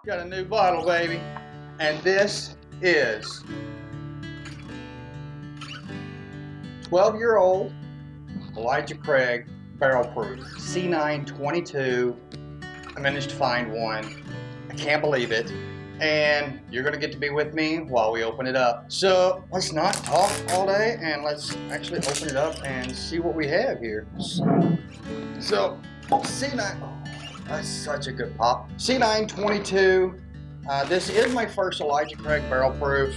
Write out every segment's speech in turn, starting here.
Got a new bottle, baby. And this is 12-year-old Elijah Craig Barrel Proof C922. I managed to find one. I can't believe it. And you're gonna get to be with me while we open it up. So let's not talk all day and let's actually open it up and see what we have here. So C9, oh, that's such a good pop. C922. This is my first Elijah Craig Barrel Proof.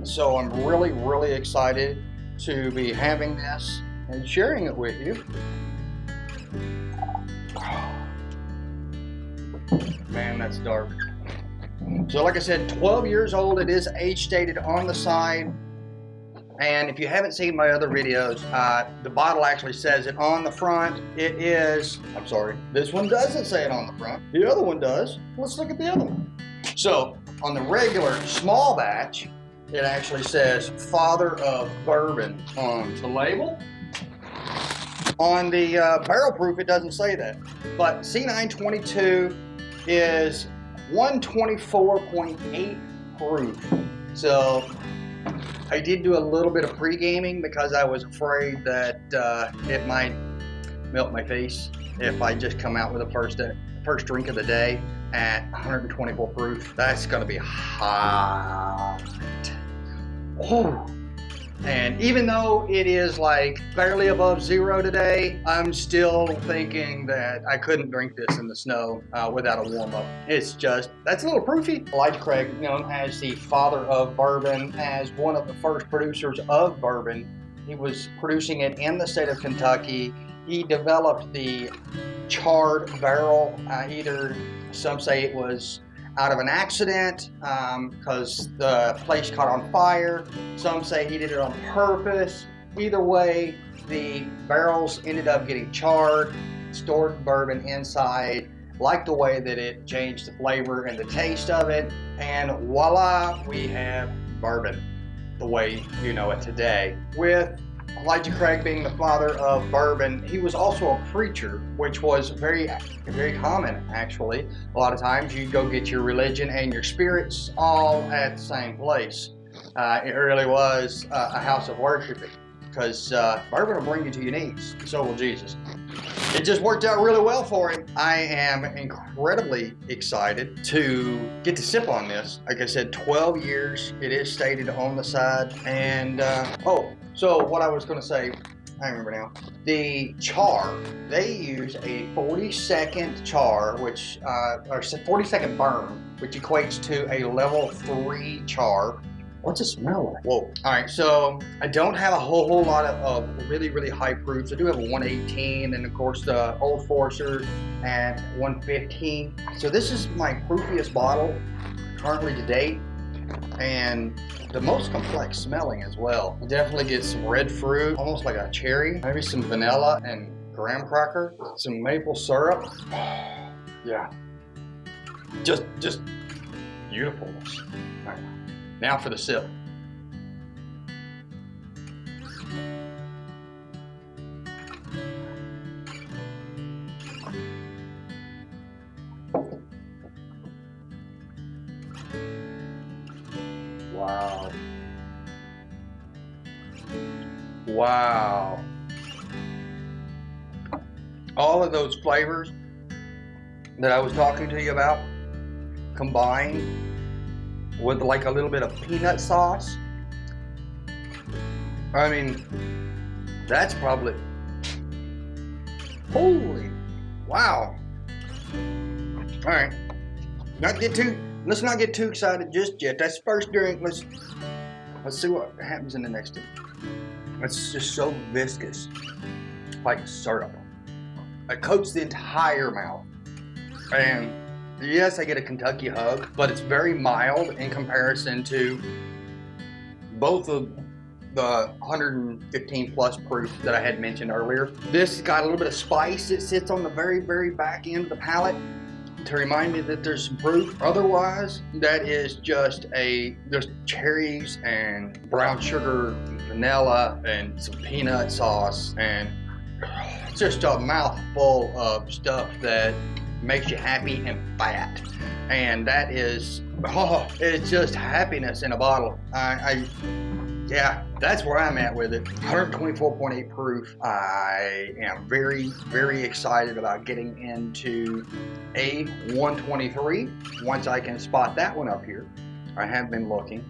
So I'm really excited to be having this and sharing it with you. Man, that's dark. So like I said, 12 years old. It is age stated on the side. And if you haven't seen my other videos, the bottle actually says it on the front. It is, I'm sorry, this one doesn't say it on the front. The other one does. Let's look at the other one. So on the regular small batch, it actually says Father of Bourbon on the label. On the barrel proof, it doesn't say that. But C922 is 124.8 proof. So I did do a little bit of pre-gaming because I was afraid that it might melt my face if I just come out with the first drink of the day at 124 proof. That's gonna be hot. Oh. And even though it is like barely above zero today, I'm still thinking that I couldn't drink this in the snow without a warm up. It's just, that's a little proofy. Elijah Craig, known as the father of bourbon, as one of the first producers of bourbon. He was producing it in the state of Kentucky. He developed the charred barrel. Either some say it was out of an accident because the place caught on fire. Some say he did it on purpose. Either way, the barrels ended up getting charred, stored bourbon inside, like the way that it changed the flavor and the taste of it, and voila, we have bourbon the way you know it today. With Elijah Craig being the father of bourbon, he was also a preacher, which was very common actually. A lot of times you go get your religion and your spirits all at the same place. It really was a house of worshiping, because bourbon will bring you to your knees. So will Jesus. It just worked out really well for him. I am incredibly excited to get to sip on this. Like I said, 12 years. It is stated on the side. And so what I was going to say, I remember now. The char, they use a 40-second char, which or 40-second burn, which equates to a level 3 char. What's it smell like? Whoa. All right, so I don't have a whole lot of really high proofs. I do have a 118, and of course the Old Forester at 115. So this is my proofiest bottle currently to date, and the most complex smelling as well. You definitely get some red fruit, almost like a cherry, maybe some vanilla and graham cracker, some maple syrup. Yeah, just beautifulness. All right. Now for the sip. Wow. Wow. All of those flavors that I was talking to you about combined with like a little bit of peanut sauce. I mean, that's probably, holy, wow. All right, let's not get too excited just yet. That's first drink. Let's see what happens in the next one. It's just so viscous, like syrup. It coats the entire mouth. And yes, I get a Kentucky hug, but it's very mild in comparison to both of the 115 plus proof that I had mentioned earlier. This got a little bit of spice. It sits on the very back end of the palate to remind me that there's some proof. Otherwise, that is just cherries and brown sugar, and vanilla, and some peanut sauce, and it's just a mouthful of stuff that makes you happy and fat. and that is, oh, it's just happiness in a bottle. Yeah, that's where I'm at with it. 124.8 proof. I am very, very excited about getting into a 123 once I can spot that one up here. I have been looking.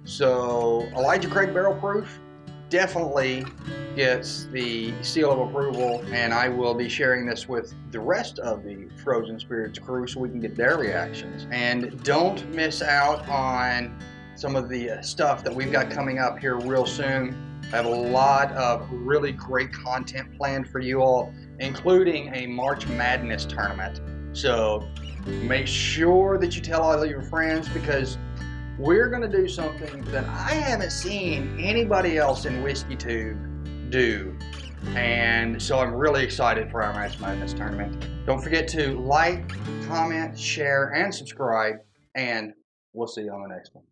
So Elijah Craig Barrel Proof definitely gets the seal of approval, and I will be sharing this with the rest of the Frozen Spirits crew so we can get their reactions. And don't miss out on some of the stuff that we've got coming up here real soon. I have a lot of really great content planned for you all, including a March Madness tournament. So make sure that you tell all of your friends, because we're going to do something that I haven't seen anybody else in WhiskeyTube do. And so I'm really excited for our March Madness tournament. Don't forget to like, comment, share, and subscribe, and we'll see you on the next one.